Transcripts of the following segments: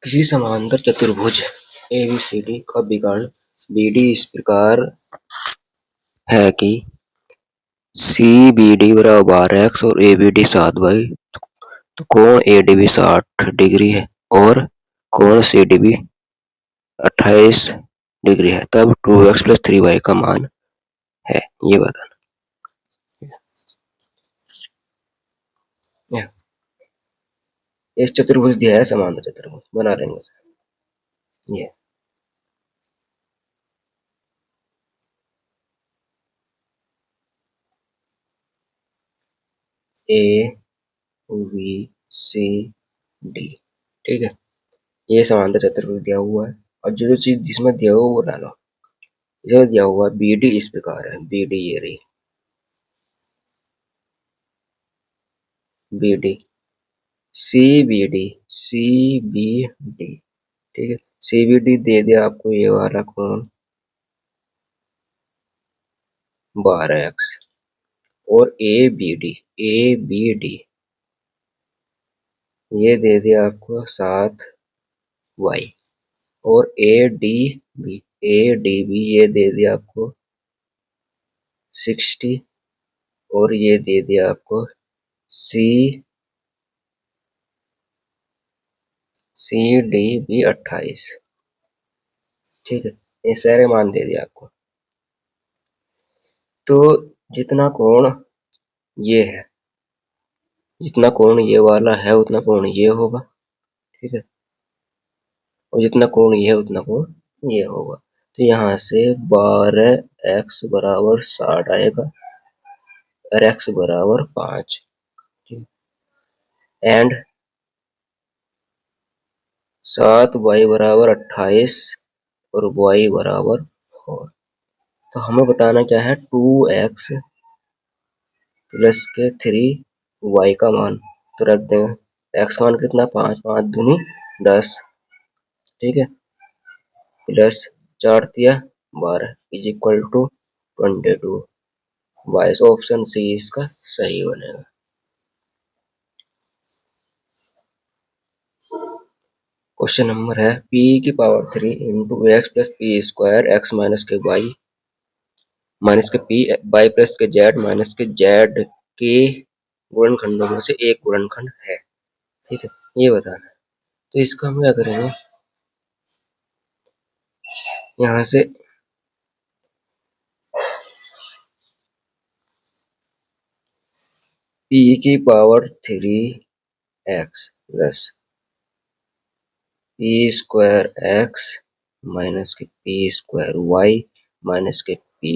किसी समांतर चतुर्भुज एबीसीडी का विकर्ण बीडी इस प्रकार है कि CBD बराबर 12x और ABD 7y। तो कोण ADB 60 डिग्री है और कोण CDB 28 डिग्री है, तब 2x + 3y का मान है, ये बताना। एक चतुर्भुज दिया है, समांतर चतुर्भुज बना लेंगे ये। ABCD, ठीक है, ये समांतर चतुर्भुज दिया हुआ है और जो चीज जिसमें दिया हुआ वो डालो। इसमें दिया हुआ BD इस प्रकार है, BD ये रही BD, CBD ठीक है, CBD दे दिया आपको ये वाला कोण 12x और ABD ये दे दिया आपको 7y और ADB ये दे दिया आपको 60 और ये दे दिया आपको CDB 28, ठीक है, ये सारे मान दे दिया आपको। तो जितना कोण ये है, जितना कोण ये वाला है उतना कोण ये होगा, ठीक है, और जितना कोण ये है उतना कोण ये होगा। तो यहाँ से 12x बराबर 60 आएगा और x बराबर 5 एंड 7y बराबर 28 और y बराबर 4। तो हमें बताना क्या है, 2x + 3y का मान। तो रख देंगे, x मान कितना 5, 5 दूनी 10, ठीक है, प्लस 4 तिया 12 इज इक्वल टू 22। बाईस ऑप्शन सी इसका सही बनेगा। क्वेश्चन नंबर है p⁴ into x + p² x - के y - के p y + के z - के z के गुणनखंडों में से एक गुणनखंड है, ठीक है, ये बताना है। तो इसका हम क्या करेंगे, यहाँ से p⁴ x + p² x - के p² y - के py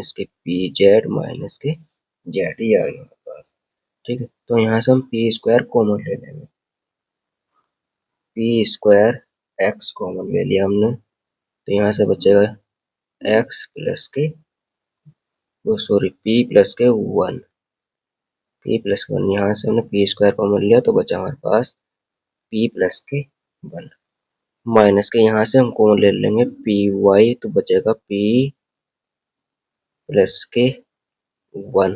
- के pz - के z, ये आ गया हमारे पास, ठीक है। तो यहाँ से हम p² कॉमन ले लेंगे, p² x कॉमन ले लिया हमने, तो यहाँ से बचेगा x + के p + के 1, p + के 1, यहाँ से हमने p² कॉमन लिया तो बचा हमारे पास p + के 1 माइनस के यहाँ से हम कॉमन ले लेंगे py, तो बचेगा p + के 1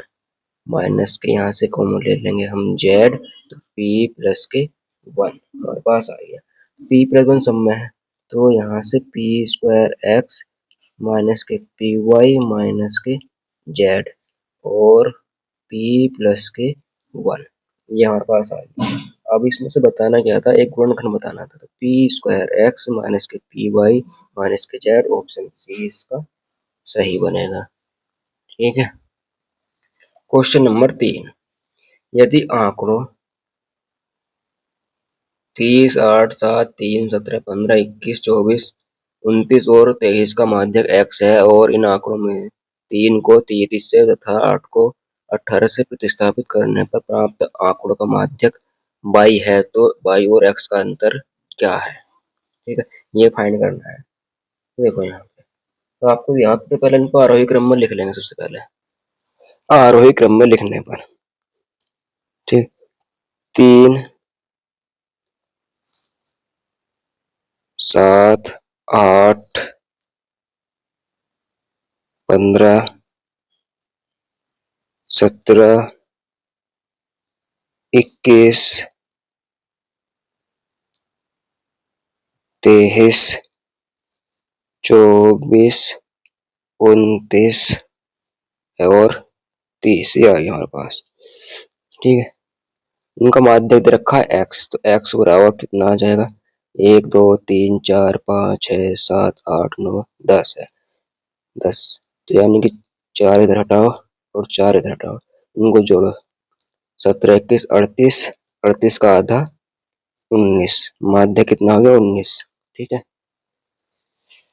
माइनस के यहाँ से कॉमन ले लेंगे हम z, तो p + के 1 हमारे पास आ गया। p + 1 सब में है, तो यहाँ से p² x - के py - के z और p + के 1, ये हमारे पास आ गया। अब इसमें से बताना क्या था, एक गुणनखंड बताना था, तो p² x - के py - के z, ऑप्शन सी इसका सही बनेगा, ठीक है। क्वेश्चन नंबर 3, यदि आंकड़ों 30, 8, 7, 3, 17, 15, 21, 24, 29 और 23 का माध्यक x है और इन आंकड़ों में 3 को 33 से तथा 8 को 18 से प्रतिस्थापित करने पर प्राप्त आंकड़ों का माध्यक y है, तो y और x का अंतर क्या है, ठीक है, ये फाइंड करना है। देखो यहाँ पे, तो आपको यहाँ पे पहले इनको आरोही क्रम में लिख लेंगे। सबसे पहले आरोही क्रम में लिखने पर, ठीक, 3, 7, 8, 15, 17, 21, 23, 24, 29 और 30 ये आ गया हमारे पास। ठीक है, उनका माध्य दे रखा है x, तो x बराबर कितना आ जाएगा, 1 2 3 4 5 6 7 8 9 10 है, 10। तो यानी कि 4 इधर हटाओ और 4 इधर हटाओ, इनको जोड़ो, 17 21 38, 38 का आधा 19, माध्य कितना हो गया 19। ठीक है,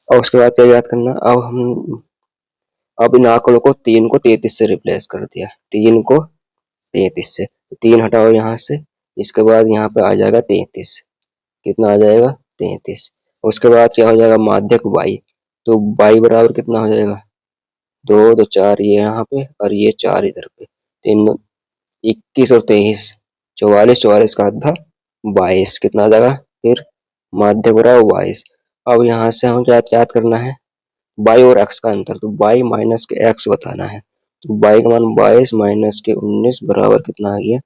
और उसके बाद क्या याद करना, अब इन आंकड़ों को 3 को 33 से रिप्लेस कर दिया, 3 को 33 से, 3 हटाओ यहाँ से, इसके बाद यहाँ पे आ जाएगा 33, कितना आ जाएगा 33। उसके बाद क्या हो जाएगा माध्यक y, तो y बराबर कितना हो जाएगा, 2 तो 4 ये यहाँ पे और ये 4 इधर पे, 3 21 और 23, 44, 44 का आधा 22, कितना आ जाएगा फिर माध्यक बराबर 22। अब यहाँ से हमें क्या याद करना है, y और x का अंतर, तो y माइनस के x बताना है, तो y का मान 22 माइनस के 19 बराबर कितना आ गया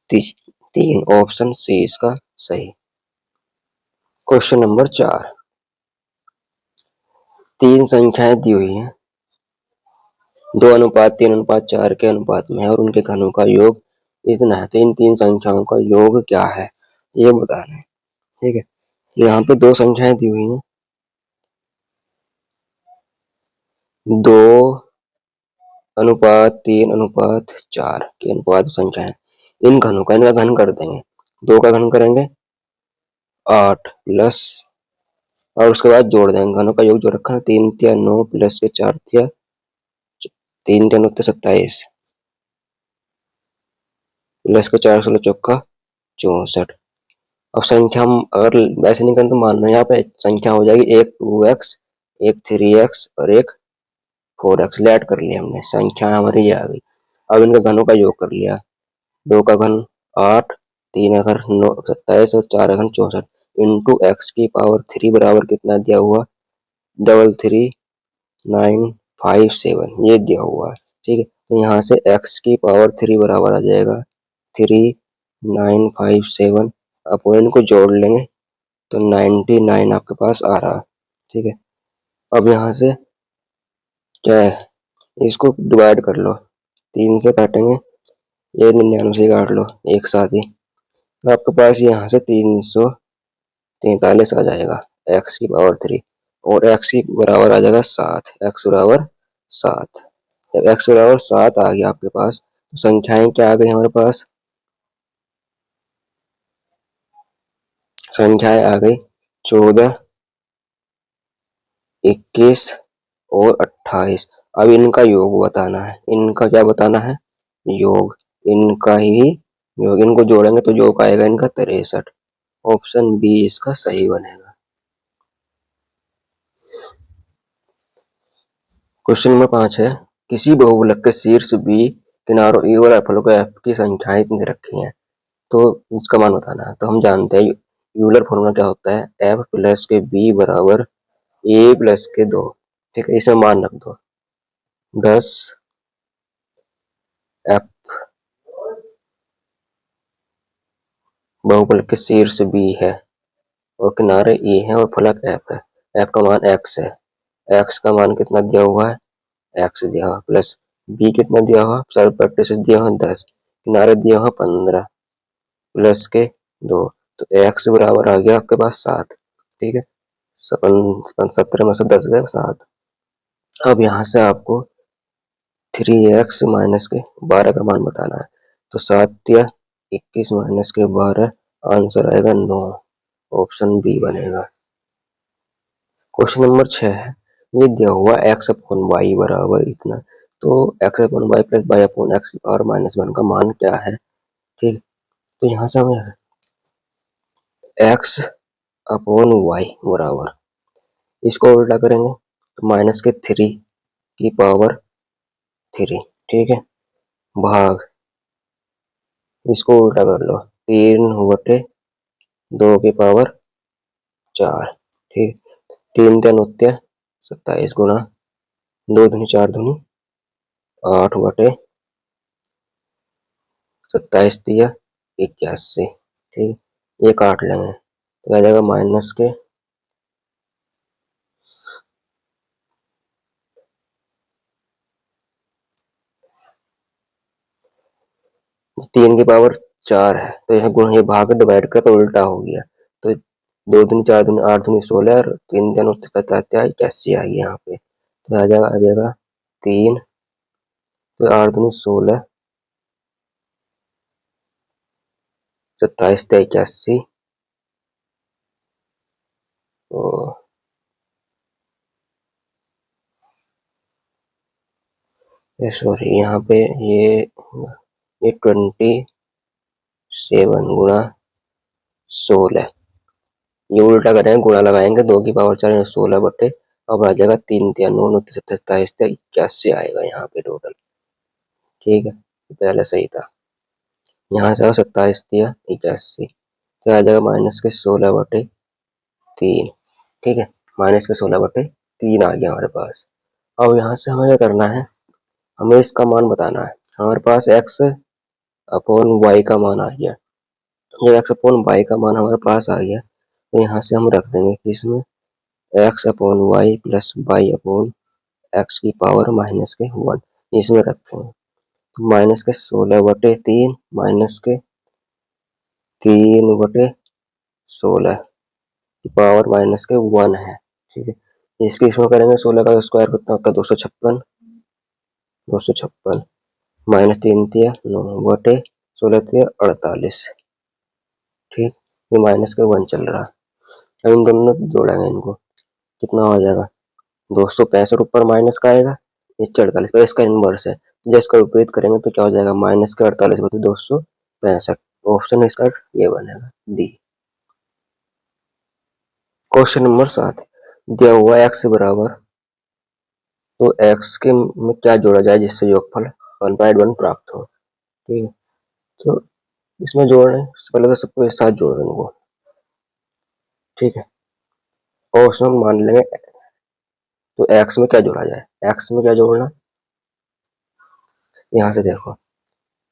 3, ऑप्शन सी इसका सही। क्वेश्चन नंबर 4, तीन संख्याएं दी हुई हैं, 2:3:4 के अनुपात में है और उनके घनों का योग इतना है, तो इन तीन संख्याओं का योग क्या है ये बताना है। ठीक है, तो यहाँ पे दो संख्याएं दी हुई हैं, 2:3:4 के अनुपात संख्या है, इन घनों का इनका घन कर देंगे, 2 का घन करेंगे 8 प्लस, और उसके बाद जोड़ देंगे, घनों का योग जो रखा है 3 तिया 9 प्लस के 4 तिया 3 तिया 9 27 प्लस के 4 16 चौका 64। अब संख्या हम अगर वैसे नहीं करें तो मान लो यहाँ पे संख्या हो जाएगी, एक 2x, एक 3x और एक 4x, ऐड कर लिया हमने, संख्या हमारी ये आ गई। अब इनका घनों का योग कर लिया, 2 का घन 8, 3 का घन 9 27 और 4 का घन 64 इंटू x की पावर 3 बराबर कितना दिया हुआ 33957 ये दिया हुआ है। ठीक है, तो यहाँ से x की पावर 3 बराबर आ जाएगा 3957, अपन इनको जोड़ लेंगे तो 99 आपके पास आ रहा है। ठीक है, अब यहाँ से क्या है, इसको डिवाइड कर लो, 3 से काटेंगे, ये 99 से काट लो एक साथ ही, तो आपके पास यहाँ से 343 आ जाएगा x की पावर 3, और x की बराबर आ जाएगा 7, x बराबर 7। जब x बराबर 7 आ गया आपके पास, तो संख्याएं क्या आ गई हमारे पास, संख्याएं आ गई 14, 21 और 28। अब इनका योग बताना है, इनका क्या बताना है योग, इनका ही योग, इनको जोड़ेंगे तो योग आएगा इनका 63, ऑप्शन बी इसका सही बनेगा। क्वेश्चन नंबर 5 है, किसी बहुफलक के शीर्ष बी किनारों ए और फलकों एफ की संख्याएं इतनी रखी हैं, तो इसका मान बताना है। तो हम जानते हैं यूलर फॉर्मूला क्या होता है, एफ प्लस के बी बराबर ए प्लस के 2। ठीक है, इसमें मान रख दो 10 एफ, बहुफलक के शीर्ष बी है और किनारे ए है और फलक एफ है, एफ का मान एक्स है, एक्स का मान कितना दिया हुआ है एक्स दिया हुआ, प्लस बी कितना दिया हुआ सारे प्रैक्टिस दिया हुआ 10, किनारे दिया हुआ 15 प्लस के 2, तो एक्स बराबर आ गया आपके पास 7। ठीक है, 17 में से 10 गए 7। अब यहाँ से आपको 3x माइनस के 12 का मान बताना है, तो 7 या 21 माइनस के 12, आंसर आएगा 9, ऑप्शन बी बनेगा। क्वेश्चन नंबर 6 है, ये दिया हुआ x अपॉन वाई बराबर इतना, तो x upon y plus y upon x और -1 का मान क्या है। ठीक, तो यहाँ से हमें x अपॉन वाई बराबर, इसको उल्टा करेंगे तो माइनस के 3 की पावर 3। ठीक है, भाग, इसको उल्टा कर लो 3/2 की पावर 4। ठीक, 3 3 उत्ते 27 गुना 2 दूनी 4 दूनी 8/27 दिया 81। ठीक, ये काट लेंगे तो आ जाएगा माइनस के 3 की पावर 4 है, तो यह गुण, ये भाग डिवाइड कर तो उल्टा हो गया। तो 2 दूनी 4 दूनी 8 दूनी 16 और 3 दूनी 81 आ गया यहाँ पे। तो आ जाएगा 3, तो 8 दूनी 16, 27 81। सॉरी, यहाँ पे ये 27 गुणा 16, ये उल्टा करेंगे, गुणा लगाएंगे, 2 की पावर 4 16 बटे, अब आ जाएगा 3 3 9 29 27 81 आएगा यहाँ पे टोटल। ठीक है, पहले सही था। यहाँ से 27 दिया 81, तो आ जाएगा माइनस के 16 बटे 3। ठीक है, माइनस के 16 बटे 3 आ गया हमारे पास। अब यहाँ से हमें क्या करना है, हमें इसका मान बताना है। हमारे पास x अपॉन y का मान आ गया। जब x अपॉन y का मान हमारे पास आ गया, तो यहाँ से हम रख देंगे कि इसमें x upon y plus y upon x की पावर माइनस के 1 इसमें रखेंगे। तो माइनस के 16 बटे 3 माइनस के 3 बटे 16 की पावर माइनस के 1 है। ठीक है, इसकी इसमें करेंगे, 16 का स्क्वायर कितना होता है 256, 256 माइनस 3 दिया 9 बटे 16 दिया 48। ठीक, ये माइनस के 1 चल रहा है। अब इन दोनों जोड़ेंगे, इनको कितना हो जाएगा 265 ऊपर माइनस का आएगा, नीचे 48, तो इसका इनवर्स है। जब इसका विपरीत करेंगे तो क्या हो जाएगा, माइनस के 48 बटे 265। ऑप्शन इसका ये बनेगा डी। क्वेश्चन नंबर 7, दिया हुआ x बराबर, तो x के में क्या जोड़ा जाए जिससे योगफल 1/1 प्राप्त हो। ठीक है, तो इसमें जोड़ने से पहले तो सबको एक साथ जोड़ देंगे इनको। ठीक है, और उसमें मान लेंगे, तो x में क्या जोड़ा जाए, x में क्या जोड़ना, यहाँ से देखो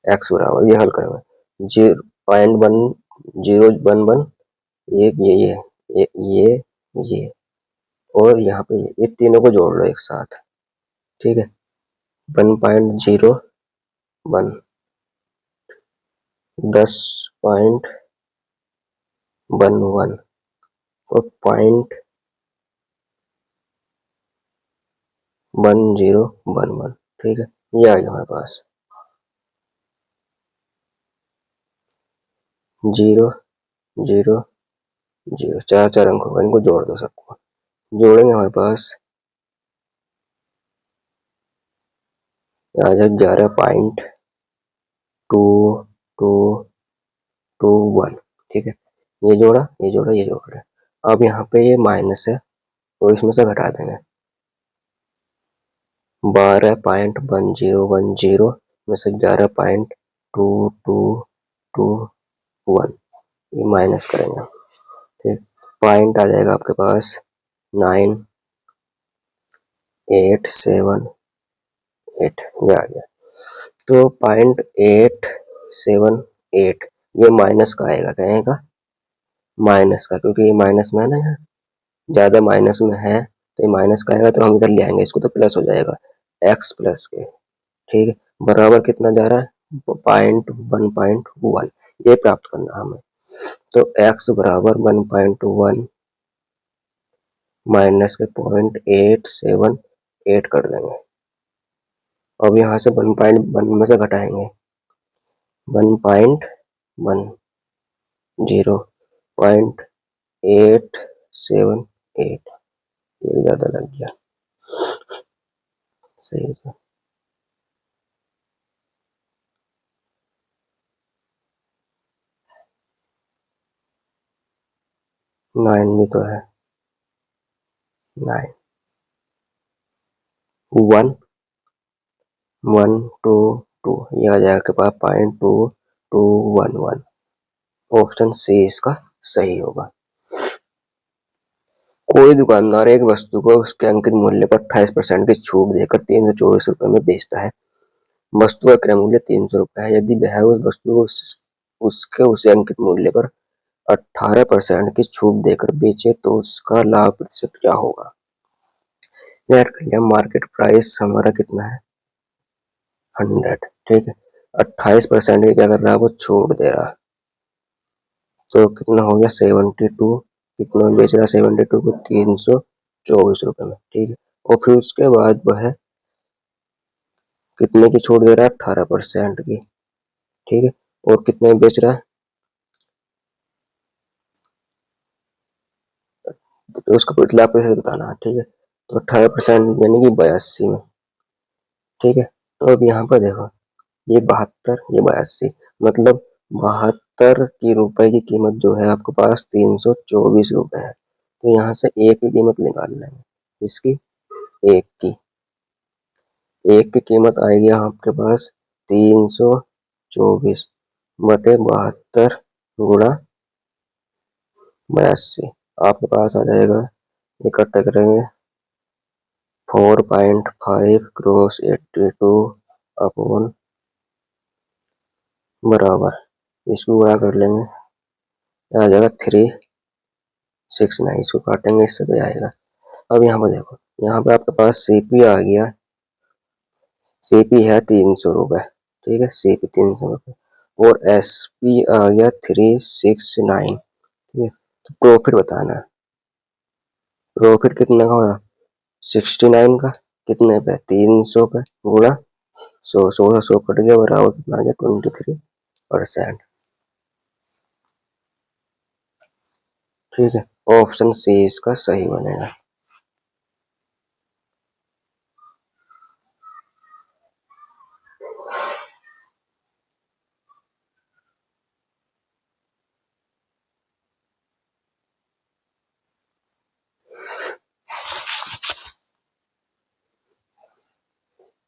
x बराबर, ये हल करेंगे 0.1011, एक ये और यहाँ पे ये तीनों को जोड़ लो एक साथ। ठीक है, 1.01, 10.11 और 0.1011। ठीक है, ये आ गया हमारे पास 0 0 0, 4 अंक होगा, इनको जोड़ दो, सबको जोड़ेंगे हमारे पास आ जाए 11.2221। ठीक है, ये जोड़ा ये जोड़ा ये जोड़ रहे। अब यहाँ पे ये माइनस है, तो इसमें से घटा देंगे, 12.1010 में से 11.2221 ये माइनस करेंगे। ठीक, पॉइंट आ जाएगा आपके पास 9878, ये आ गया। तो 0.878 ये माइनस का आएगा, कहेगा माइनस का, क्योंकि ये माइनस में है ना, यहाँ ज्यादा माइनस में है, तो ये माइनस का आएगा, तो हम इधर ले आएंगे इसको, तो प्लस हो जाएगा x प्लस के। ठीक है, बराबर कितना जा रहा है 1.1, ये प्राप्त करना हमें। तो x बराबर 1.1 माइनस के 0.878 कर देंगे। अब यहाँ से 1.1 में से घटाएंगे 1.1, 0.878, ये ज्यादा लग गया, सही है। 9 भी तो है, 9 1 1 2 2, ये आ जाएगा के पास 0.2211। ऑप्शन सी इसका सही होगा। कोई दुकानदार एक वस्तु को उसके अंकित मूल्य पर 28% की छूट देकर 324 रुपए में बेचता है। वस्तु का क्रय मूल्य 300 रुपए है। यदि वह उस वस्तु को उसके उसे अंकित मूल्य पर 18% की छूट देकर बेचे तो उसका लाभ प्रतिशत क्या होगा। नेट मार्केट प्राइस हमारा कितना है 100। ठीक है, 28% क्या कर रहा है, वो छोड़ दे रहा। तो कितना हो गया 72, कितना बेच रहा है 72 को 324 रुपये में, ठीक है। और फिर उसके बाद वह कितने की छूट दे रहा है, 18% की, ठीक है। और कितने में बेच रहा है, तो उसका लाभ प्रतिशत बताना है, ठीक है। तो 18% यानी कि 82 में, ठीक है। तो अब यहाँ पर देखो, ये 72, ये 82, मतलब 72 की रुपए की कीमत जो है आपके पास 324 रुपये है। तो यहाँ से एक की कीमत निकाल लेंगे, इसकी एक की, एक की कीमत आएगी आपके पास 324 बटे 72 गुणा 82, आपके पास आ जाएगा, इकट्ठा करेंगे 4.5 क्रॉस 82 अपॉन बराबर, इसको गुणा कर लेंगे, आ जाएगा 369, इसको काटेंगे इससे तो आएगा। अब यहाँ पर देखो, यहाँ पे आपके पास सीपी आ गया, सीपी है 300 रुपये, ठीक है, सीपी 300 रुपये, और एसपी आ गया 369, ठीक है। तो प्रॉफिट बताना है, प्रॉफिट कितने का होगा 69 का, कितने पे 300 पे, गुणा 100 कट गया, बराबर कितना आ गया 23%, ठीक है। ऑप्शन सी इसका सही बनेगा।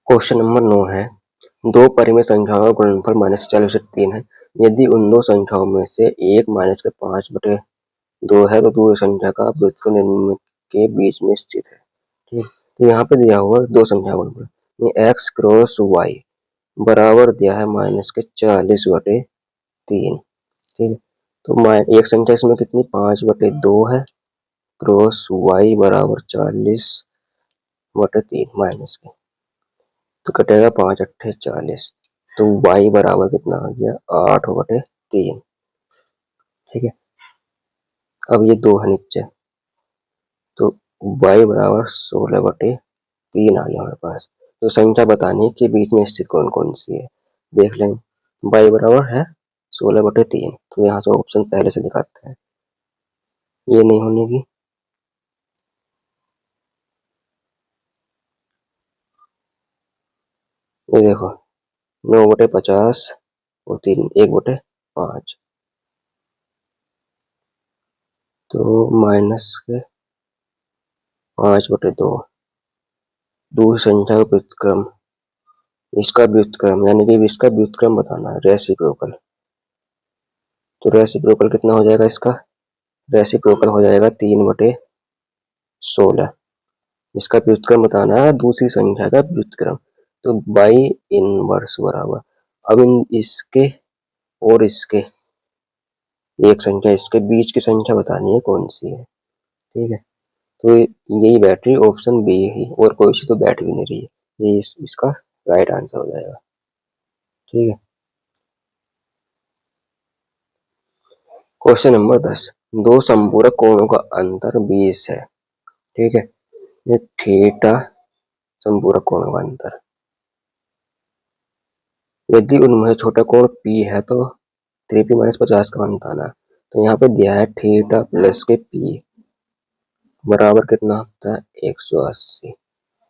क्वेश्चन नंबर 9 है, दो परिमेय संख्याओं का गुणनफल -40/3 है। यदि उन दो संख्याओं में से एक -5/2 है तो दूसरी संख्या का व्युत्क्रम निम्न के बीच में स्थित है, ठीक। तो यहाँ पे दिया हुआ दो संख्या गुणनफल, x क्रॉस y बराबर दिया है -40/3, ठीक है। तो एक संख्या इसमें कितनी 5/2 है, क्रॉस y बराबर 40/3 माइनस के, तो कटेगा 5 अट्ठे 40, तो y बराबर कितना आ गया 8/3, ठीक है। अब ये दो है नीचे, तो y बराबर 16/3 आ गया हमारे पास। तो संख्या बतानी है कि बीच में स्थित कौन कौन सी है, देख लेंगे। y बराबर है 16/3, तो यहाँ से ऑप्शन पहले से दिखाते हैं, ये नहीं होने की, ये देखो 9/50 और 3 1/5, तो माइनस के 5/2, दूसरी संख्या का व्युत्क्रम, इसका व्युत्क्रम यानी कि इसका व्युत्क्रम बताना है, रेसिप्रोकल। तो रेसिप्रोकल कितना हो जाएगा इसका, रेसिप्रोकल हो जाएगा 3/16, इसका व्युत्क्रम बताना है दूसरी संख्या का व्युत्क्रम, तो बाई इनवर्स बराबर। अब इन इसके और इसके, एक संख्या इसके बीच की संख्या बतानी है कौन सी है, ठीक है। तो यही बैठ रही ऑप्शन बी ही, और कोई सी तो बैठ भी नहीं रही है, ये इसका राइट आंसर हो जाएगा, ठीक है। क्वेश्चन नंबर 10, दो संपूरक कोणों का अंतर 20 है, ठीक है। ये थीटा संपूरक कोणों का अंतर, यदि उनमें से छोटा कोण P है तो 3P - 50 का मान बताना। तो यहाँ पे दिया है थीटा प्लस के P बराबर कितना होता है 180,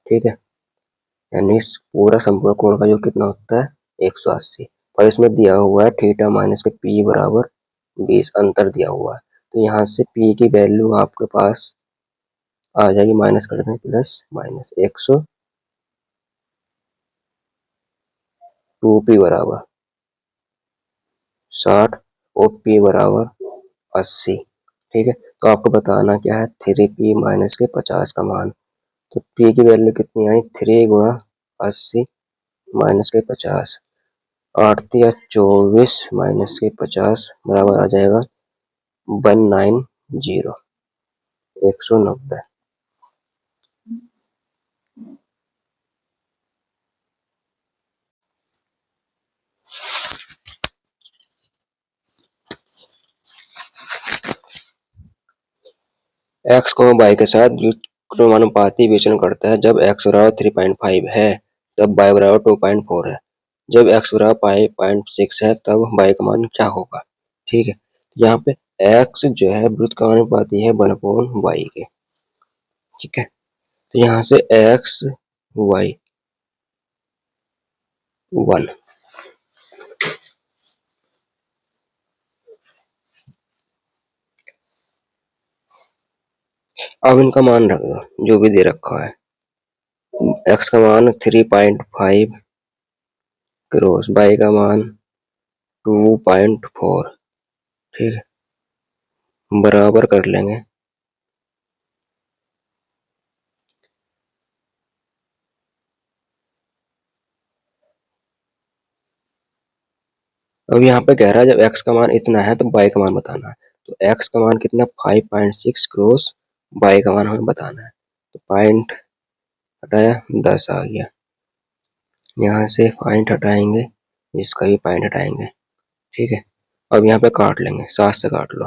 ठीक है। यानी इस पूरा संपूर्ण कोण का जो कितना होता है 180, और इसमें दिया हुआ है थीटा माइनस के P बराबर 20, अंतर दिया हुआ है। तो यहाँ से P की वैल्यू आपके पास आ जाएगी, माइनस कर दें, प्लस माइनस 2P बराबर 60 और P बराबर 80, ठीक है। तो आपको बताना क्या है 3P माइनस के 50 का मान। तो P की वैल्यू कितनी आई 3 गुणा 80 माइनस के 50, 8 या 24 माइनस के 50 बराबर आ जाएगा 190, 190। एक्स को वाई के साथ व्युत्क्रमानुपाती विचलन करता है। जब एक्स बराबर 3.5 है तब वाई बराबर 2.4 है। जब एक्स बराबर 5.6 है तब वाई का मान क्या होगा। ठीक है, यहाँ पे एक्स जो है व्युत्क्रमानुपाती है 1/y के। ठीक है, तो यहाँ से एक्स वाई 1। अब इनका मान रख दो जो भी दे रखा है। एक्स का मान 3.5 क्रॉस वाई का मान 2.4। ठीक है, बराबर कर लेंगे। अब यहाँ पे कह रहा है जब x का मान इतना है तो y का मान बताना है। तो x का मान कितना 5.6 क्रॉस y का मान हमें बताना है। तो पॉइंट हटाया 10 आ गया। यहाँ से पॉइंट हटाएंगे, इसका भी पॉइंट हटाएंगे। ठीक है, अब यहाँ पे काट लेंगे, 7 से काट लो।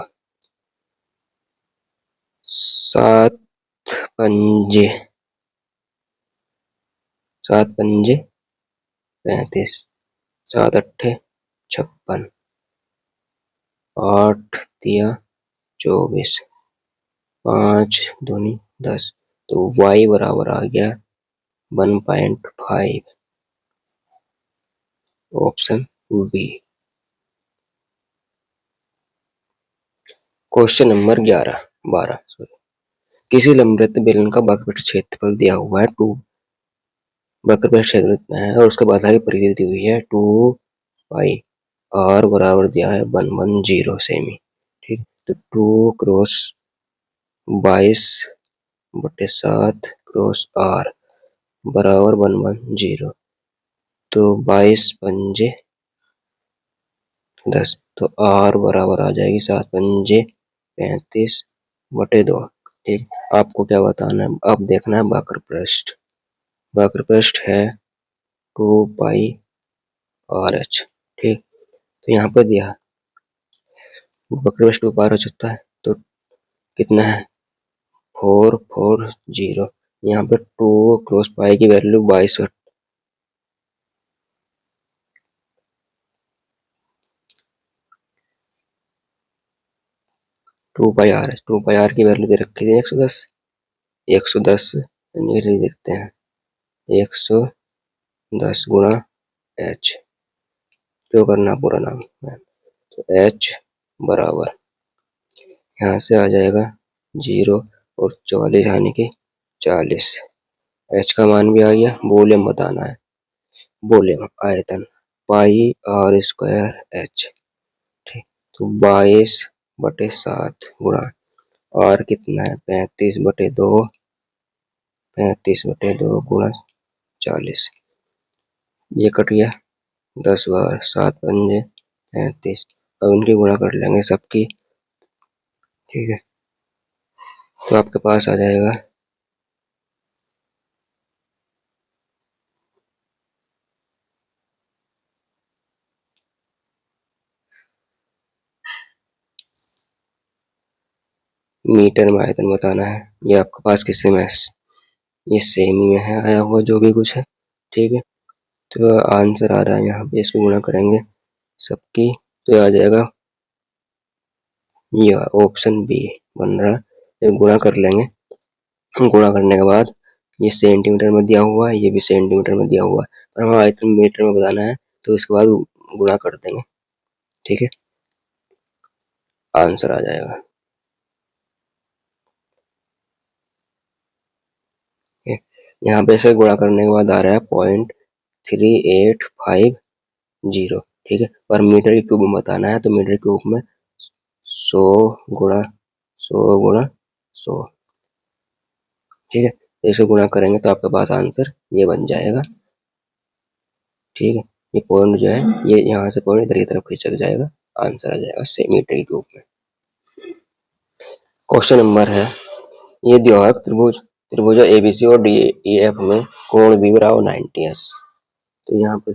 7 पंजे 35, 7 अट्ठे 56, 8 तिया 24, 5 दूनी 10। तो y बराबर आ गया 1.5, option B. Question number 12 sorry. किसी लंबवृत्त बेलन का वक्रपृष्ठ क्षेत्रफल दिया हुआ है 2, वक्रपृष्ठ क्षेत्रफल इतना है और उसके बाधा की परिधि दी हुई है 2 पाई आर बराबर दिया है 110 सेमी। ठीक, तो 2 क्रॉस 22/7 क्रॉस आर बराबर 110। तो 22 पंजे 10, तो आर बराबर आ जाएगी 7 पंजे 35/2। ठीक, आपको क्या बताना है, अब देखना है वक्रपृष्ठ। वक्रपृष्ठ है 2πRH। ठीक, तो यहाँ पर दिया वक्रपृष्ठ 2πRH होता है तो कितना है 440। यहाँ पे 2 क्रॉस पाई की वैल्यू 22 है। 2πR, 2πR की वैल्यू दे रखी थी 110। 110 देखते हैं, 110 गुणा h, जो करना पूरा नाम। तो h बराबर यहाँ से आ जाएगा 0 और 44 यानी कि 40। h का मान भी आ गया। वॉल्यूम बताना है, वॉल्यूम आयतन पाई आर स्क्वायर एच। ठीक, तो 22/7 गुणा आर कितना है 35/2, 35/2 गुणा 40। ये कट गया 10 बार, 7 पंजे 35। अब इनकी गुणा कर लेंगे सबकी। ठीक है, तो आपके पास आ जाएगा मीटर में आयतन बताना है। ये आपके पास किससे में, ये सेमी में है आया हुआ जो भी कुछ है। ठीक है, तो आंसर आ रहा है यहाँ पे, इसको गुणा करेंगे सबकी तो आ जाएगा ये ऑप्शन बी बन रहा है। गुणा कर लेंगे, गुणा करने के बाद ये सेंटीमीटर में दिया हुआ है, ये भी सेंटीमीटर में दिया हुआ है, और हमें आयतन मीटर में बताना है तो इसके बाद गुणा कर देंगे। ठीक है, आंसर आ जाएगा। यहाँ पे से गुणा करने के बाद आ रहा है 0.3850। ठीक है, पर मीटर के क्यूब में बताना है तो मीटर क्यूब में 100 गुणा 100 गुणा 100। ठीक है, इसे गुणा करेंगे तो आपके पास आंसर ये बन जाएगा। ठीक है, ये पॉइंट जो है ये यहाँ से पॉइंट इधर की तरफ खिंचक जाएगा, आंसर आ जाएगा मीटर के क्यूब में। क्वेश्चन नंबर है, ये दिया है त्रिभुज त्रिभुज एबीसी और डीईएफ में कोण बी बराबर 90°। तो यहाँ पे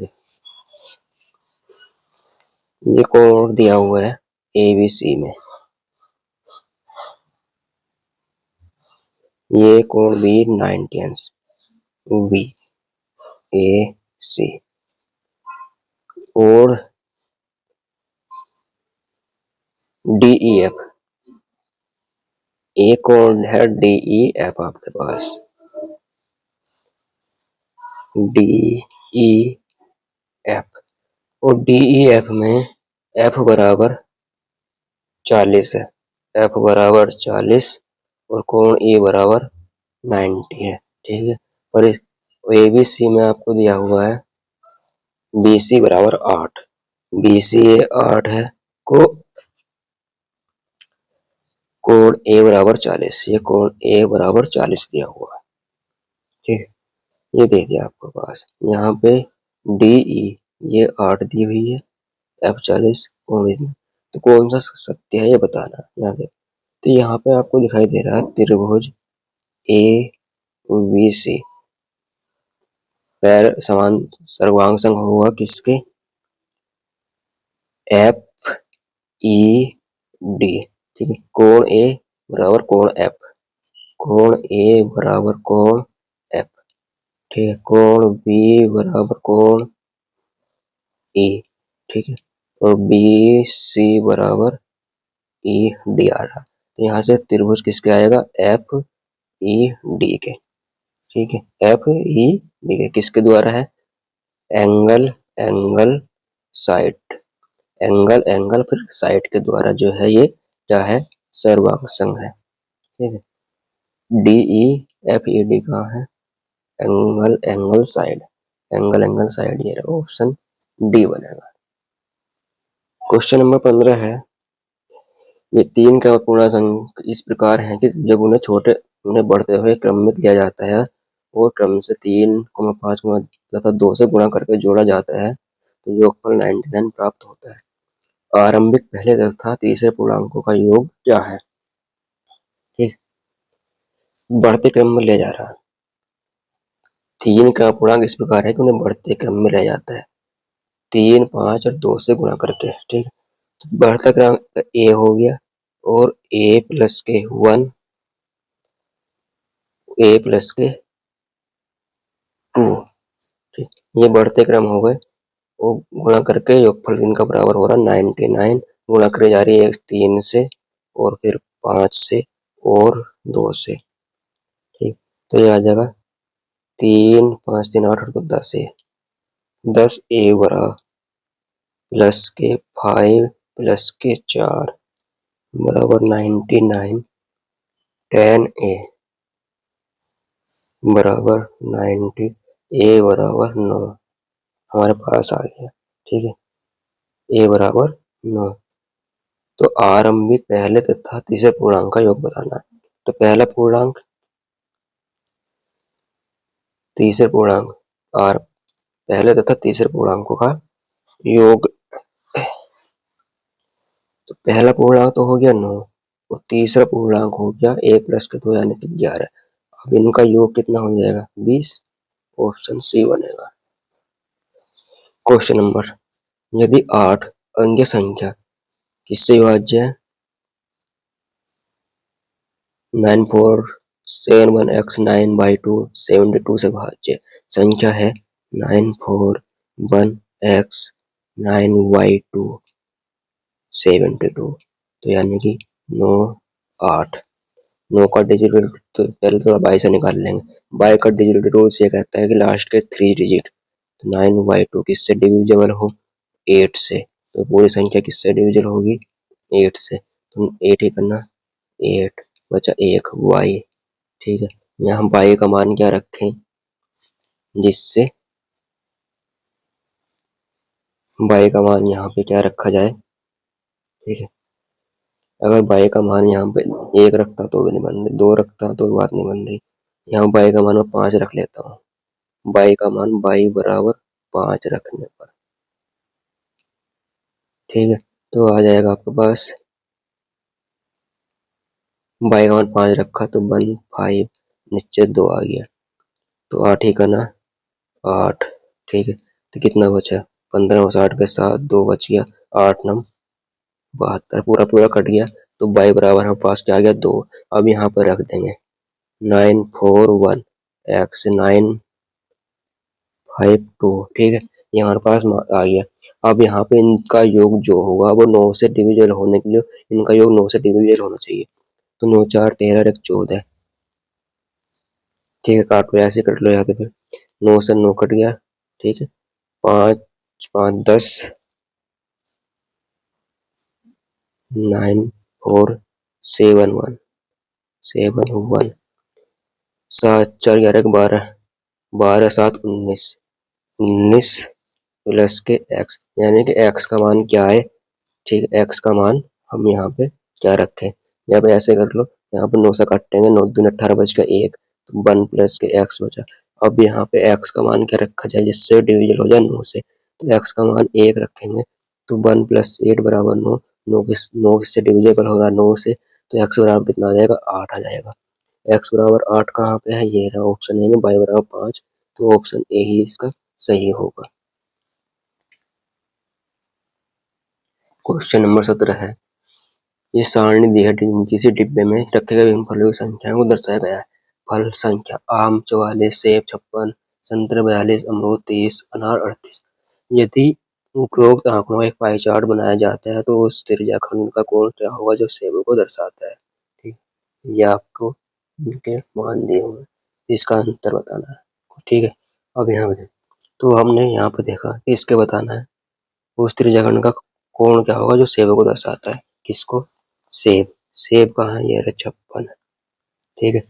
ये कोण दिया हुआ है एबीसी में, ये कोण बी 90 अंश, बी ए सी। और डी ई एफ, एक कोण है डी ई एफ आपके पास, डी ई एफ। और डी ई एफ में एफ बराबर 40 है, एफ बराबर 40 और कोण ए बराबर 90 है। ठीक है। और इस ए बी सी में आपको दिया हुआ है बी सी बराबर 8, बी सी 8 है को कोण ए बराबर 40, ये कोण ए बराबर 40 दिया हुआ है। ठीक है, ये दे दिया आपके पास। यहाँ पे डी ई ये 8 दी हुई है, एफ 40, कोण तो कौन सा सत्य है ये बताना। यहाँ पे तो यहाँ पे आपको दिखाई दे रहा है त्रिभुज ए बी सी पैर समान सर्वांग संग होगा किसके, एफ ई डी। ठीक है, कोण ए बराबर कोण एफ, कोण ए बराबर कोण एफ। ठीक है, कोण बी बराबर कोण ई। ठीक है, और बी सी बराबर ई डी आ रहा। तो यहाँ से त्रिभुज किसके आएगा, एफ ई डी के। ठीक है, एफ ई डी के किसके द्वारा है, angle angle side, angle angle फिर साइड के द्वारा जो है ये क्या है, सर्वांग संग है। ठीक है, D E F E D कहाँ है, angle angle side, angle angle side ये ऑप्शन डी बनेगा। क्वेश्चन नंबर 15 है, ये तीन का पूर्णांक अंक इस प्रकार है कि जब उन्हें बढ़ते हुए क्रम में लिया जाता है और क्रम से 3, 5 तथा 2 से गुणा करके जोड़ा जाता है तो योगफल 99 प्राप्त होता है। आरंभिक पहले तथा तीसरे पूर्णांकों का योग क्या है। ठीक, बढ़ते क्रम में लिया जा रहा है। 3 का पूर्णांक इस प्रकार है कि उन्हें बढ़ते क्रम में लिया जाता है 3, 5 और 2 से गुणा करके। ठीक, तो बढ़ता क्रम ए हो गया और ए प्लस के 1, ए प्लस के 2। ठीक, ये बढ़ते क्रम हो गए और गुणा करके योगफल इनका बराबर हो रहा 99, गुणा करे जा रही है 3 से और फिर 5 से और 2 से। ठीक, तो ये आ जाएगा 3, 5, 3, 8 और 10 ए, 10 ए बराबर प्लस के 5 प्लस के 4 बराबर 99, 10 ए बराबर 90, ए बराबर 9 हमारे पास आ गया। ठीक है, ए बराबर 9। तो आरंभिक पहले तथा तीसरे पूर्णांक का योग बताना है। तो पहला पूर्णांक तीसरे पूर्णांक आर पहले तथा तीसरे पूर्णांकों का योग। तो पहला पूर्णांक तो हो गया 9 और तीसरा पूर्णांक हो गया ए प्लस के 2 यानी कि 11। अब इनका योग कितना हो जाएगा, 20। ऑप्शन सी बनेगा। क्वेश्चन नंबर, यदि 8 अंकीय संख्या किससे विभाज्य है, 9471x9/2 72 से भाज्य संख्या है 9471x9/2 72। तो यानी कि 9, 8, 9 का डिजिट तो पहले तो बाई से निकाल लेंगे। बाई का डिजिट रूल्स ये कहता है कि लास्ट के 3 डिजिट। तो 9/2 किससे डिविजिबल हो, 8 से। तो पूरी संख्या किससे डिविजिबल होगी, 8 से। तो 8 ही करना, 8 बचा 1 y। ठीक है, यहाँ y का मान क्या रखें, जिससे y का मान यहाँ पे क्या रखा जाए। ठीक है, अगर y का मान यहाँ पे 1 रखता तो भी नहीं बन रही, 2 रखता तो बात नहीं बन रही। यहाँ y का मान मैं 5 रख लेता हूँ, y का मान y बराबर 5 रखने पर। ठीक है, तो आ जाएगा आपके पास y का मान 5 रखा तो 1 5 नीचे 2 आ गया तो 8 ही करना, 8। ठीक है, तो कितना बचा, 15 और 60 के साथ 2 बच गया, 8 9 72 पूरा पूरा कट गया। तो y बराबर हम पास क्या आ गया 2। अब यहाँ पर रख देंगे 941 x 952, ठीक है। ये हमारे पास आ गया। अब यहाँ पे इनका योग जो होगा वो 9 से डिविजल होने के लिए इनका योग 9 से डिविजल होना चाहिए। तो 9 4 13 और 1 14, ठीक है। काट लो, ऐसे कट लो यहाँ पे। फिर 9 से 9 कट गया, ठीक है। 5 5 10, 9 4 7 1 7 1, 7 4 11 12, 12 7 19, 19 प्लस के x, यानी कि x का मान क्या है, ठीक है। x का मान हम यहाँ पे क्या रखें, यहाँ पे ऐसे कर लो। यहाँ पे 9 से काटेंगे, 9 दूनी 18 बच का 1, तो 1 प्लस के x बचा। अब यहाँ पे x का मान क्या रखा जाए जिससे डिविजल हो जाए 9 से, तो x का मान 1 रखेंगे। तो 1 प्लस 8 बराबर 9, 9 से डिविजेबल हो रहा है 9 से, तो x बराबर कितना आ जाएगा, 8 आ जाएगा। x बराबर 8 कहाँ पे है, ये रहा ऑप्शन ए में, y बराबर 5, तो ऑप्शन ए ही इसका सही होगा। क्वेश्चन नंबर 17 है, ये सारणी दी है, किसी डिब्बे में रखे गए विभिन्न फलों की संख्या को दर्शाया गया है। फल संख्या: आम 44, सेब 56, संतरे 42, अमरूद 30, अनार 38। यदि उपरोक्त आंकड़ों का एक पाई चार्ट बनाया जाता है तो उस त्रिज्याखंड का कोण क्या होगा जो सेबों को दर्शाता है, ठीक। ये आपको इनके मान दिए हुए, इसका अंतर बताना है, ठीक है। अब यहाँ पे तो हमने यहाँ पे देखा कि इसके बताना है उस त्रिज्याखंड का कोण क्या होगा जो सेबों को दर्शाता है। किसको, सेब। सेब कहाँ है, ये रहा 56, ठीक है।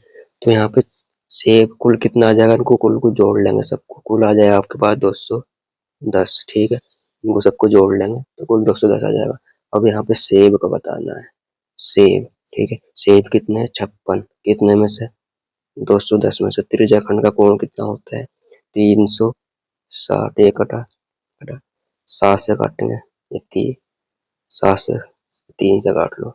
तो यहाँ पे सेब कुल कितना आ जाएगा, इनको कुल को जोड़ लेंगे, सबको कुल आ जाएगा आपके पास 210, ठीक है। इनको सबको जोड़ लेंगे तो कुल 210 आ जाएगा। अब यहाँ पे सेब का बताना है, सेब, ठीक है। सेब कितने हैं, 56, कितने में से, 210 में से। त्रिज्याखंड का कोण कितना होता है, 360, एक कटा 7 से काटेंगे, ये 7 से 3 से काट लो,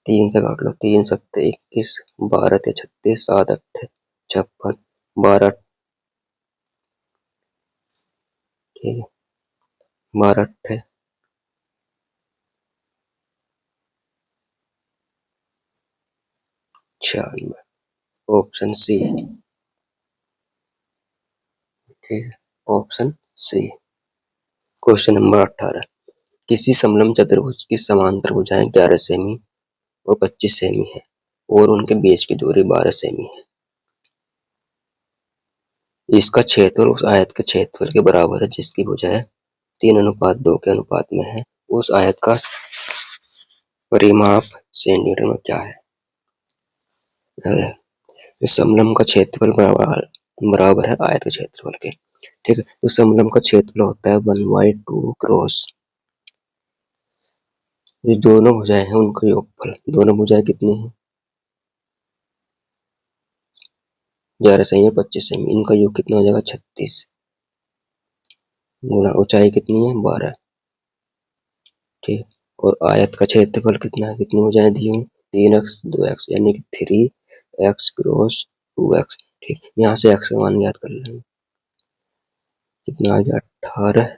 3 से काट लो, 3 सत्ते 21, 12 ते 36, 7 अट्ठे 56, 12, ठीक है, 12 अट्ठे 96, ऑप्शन सी, ठीक है, ऑप्शन सी। क्वेश्चन नंबर 18, किसी समलंब चतुर्भुज की समांतर भुजाएं 11 सेमी और 25 सेमी है और उनके बीच की दूरी 12 सेमी है। इसका क्षेत्रफल उस आयत के क्षेत्रफल के बराबर है जिसकी भुजाएं 3:2 के अनुपात में है। उस आयत का परिमाप सेंटीमीटर में क्या है। इस समलंब का क्षेत्रफल बराबर है आयत के क्षेत्रफल के, ठीक है। तो समलंब का क्षेत्रफल होता है 1/2 क्रॉस ये दोनों भुजाएं हैं उनका योगफल। दोनों भुजाएं कितनी है, 11 सेमी है 25 सेमी, इनका योग कितना हो जाएगा 36, गुणा ऊंचाई कितनी है 12, ठीक। और आयत का क्षेत्रफल कितना है, कितनी भुजाएं दी हुई, 3x 2x, यानी कि 3x क्रॉस 2x, ठीक। यहाँ से x का मान ज्ञात कर लेंगे, कितना आ गया 18,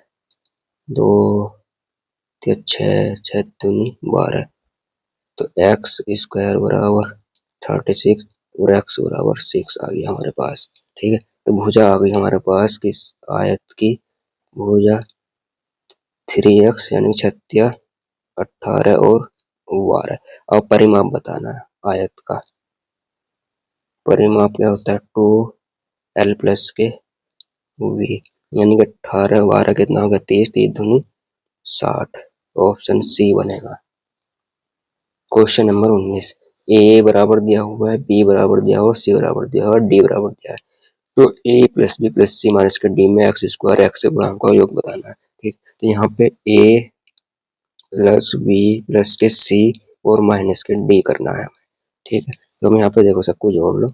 2 6 6 दूनी 12, तो x स्क्वायर बराबर 36 और x बराबर 6 आ गया हमारे पास, ठीक है। तो भुजा आ गई हमारे पास किस आयत की, भुजा 3x यानी 36, 18 और 12। अब परिमाप बताना है आयत का। परिमाप क्या होता है, 2l प्लस के v, यानी कि 18 12 कितना होगा 30, 30 दूनी 60, ऑप्शन सी बनेगा। क्वेश्चन नंबर 19, ए बराबर दिया हुआ है, बी बराबर दिया हुआ है, सी बराबर दिया हुआ है, डी बराबर दिया है। तो ए प्लस बी प्लस सी माइनस के डी में एक्स स्क्वायर एक्स गुणांक का योग बताना है, ठीक। तो यहाँ पे ए प्लस बी प्लस के सी और माइनस के डी करना है, ठीक है। तो हम यहाँ पे देखो सबको जोड़ लो,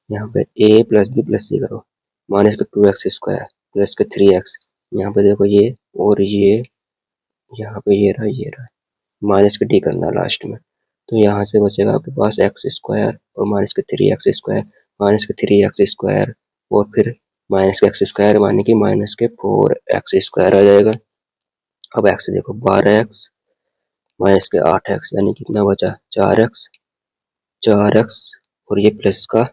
यहाँ पे ए प्लस बी प्लस सी करो, माइनस के 2x स्क्वायर प्लस के 3x, यहाँ पे देखो ये और ये, यहाँ पे ये रहा माइनस के डी करना लास्ट में। तो यहाँ से बचेगा आपके पास एक्स स्क्वायर और माइनस के 3x स्क्वायर, माइनस के 3x स्क्वायर और फिर माइनस के एक्स स्क्वायर, माने कि माइनस के 4x स्क्वायर आ जाएगा। अब एक्स देखो 12x माइनस के 8x यानी कितना बचा 4x, 4x और ये प्लस का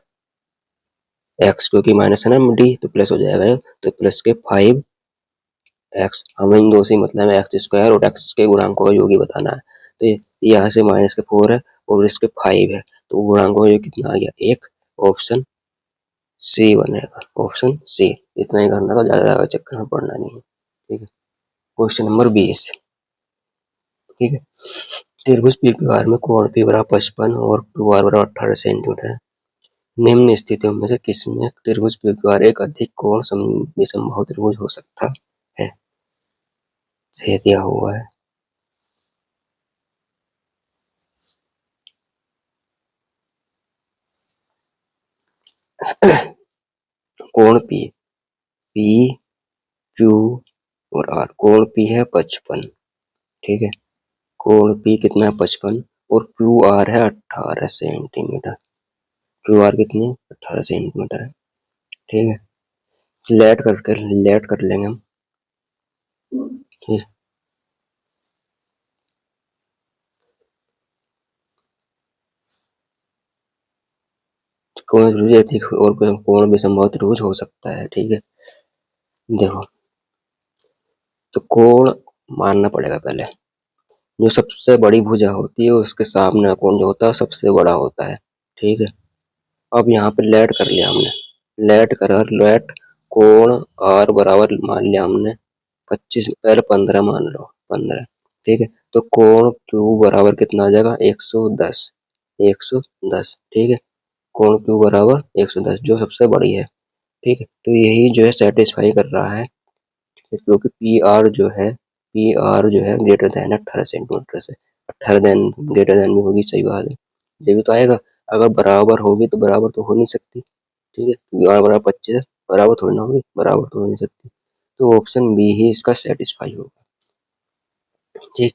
x क्योंकि माइनस है ना डी तो प्लस हो जाएगा, तो प्लस के 5x। हमें इन दो से मतलब है एक्स स्क्वायर और x के गुणांकों का योग बताना है। तो यहाँ से माइनस के 4 है और इसके 5 है, तो गुणांकों का योग कितना आ गया 1। ऑप्शन सी बनेगा, ऑप्शन सी। इतना ही करना तो ज्यादा चक्कर में पड़ना नहीं है। ठीक है, क्वेश्चन नंबर 20। ठीक है, त्रिभुज PQR में कोण P बराबर 55 और QR बराबर 18 सेंटीमीटर है। निम्न स्थितियों में से किसमें त्रिभुज PQR एक अधिक कोण विसंबाहु त्रिभुज हो सकता है? ये दिया हुआ है। कोण P, Q और R। कोण P है 55। ठीक है, कोण P कितना है 55 और QR है 18 सेंटीमीटर। QR कितनी 18 सेंटीमीटर है। ठीक है, लेट कर लेंगे हम। ठीक है, कोण त्रिभुज अधिक और कोण विसंबाहु त्रिभुज हो सकता है। ठीक है, देखो तो कोण मानना पड़ेगा पहले। जो सबसे बड़ी भुजा होती है उसके सामने का कोण जो होता है सबसे बड़ा होता है। ठीक है, अब यहाँ पे लेट कर लिया हमने, लेट कोण R बराबर मान लिया हमने 25, पहले 15 मान लो 15। ठीक है, तो कोण Q बराबर कितना आ जाएगा 110, 110। ठीक है, कोण Q बराबर 110 जो सबसे बड़ी है। ठीक है, तो यही जो है सेटिस्फाई कर रहा है क्योंकि पी आर जो है ग्रेटर देन 18 सेंटीमीटर से। 18 देन ग्रेटर देन भी होगी, सही बात है, ये भी तो आएगा। अगर बराबर होगी तो बराबर तो हो नहीं सकती। ठीक है, क्योंकि आर बराबर 25 है, बराबर थोड़ी ना होगी, बराबर तो हो नहीं सकती। तो ऑप्शन बी ही इसका सेटिस्फाई होगा। ठीक।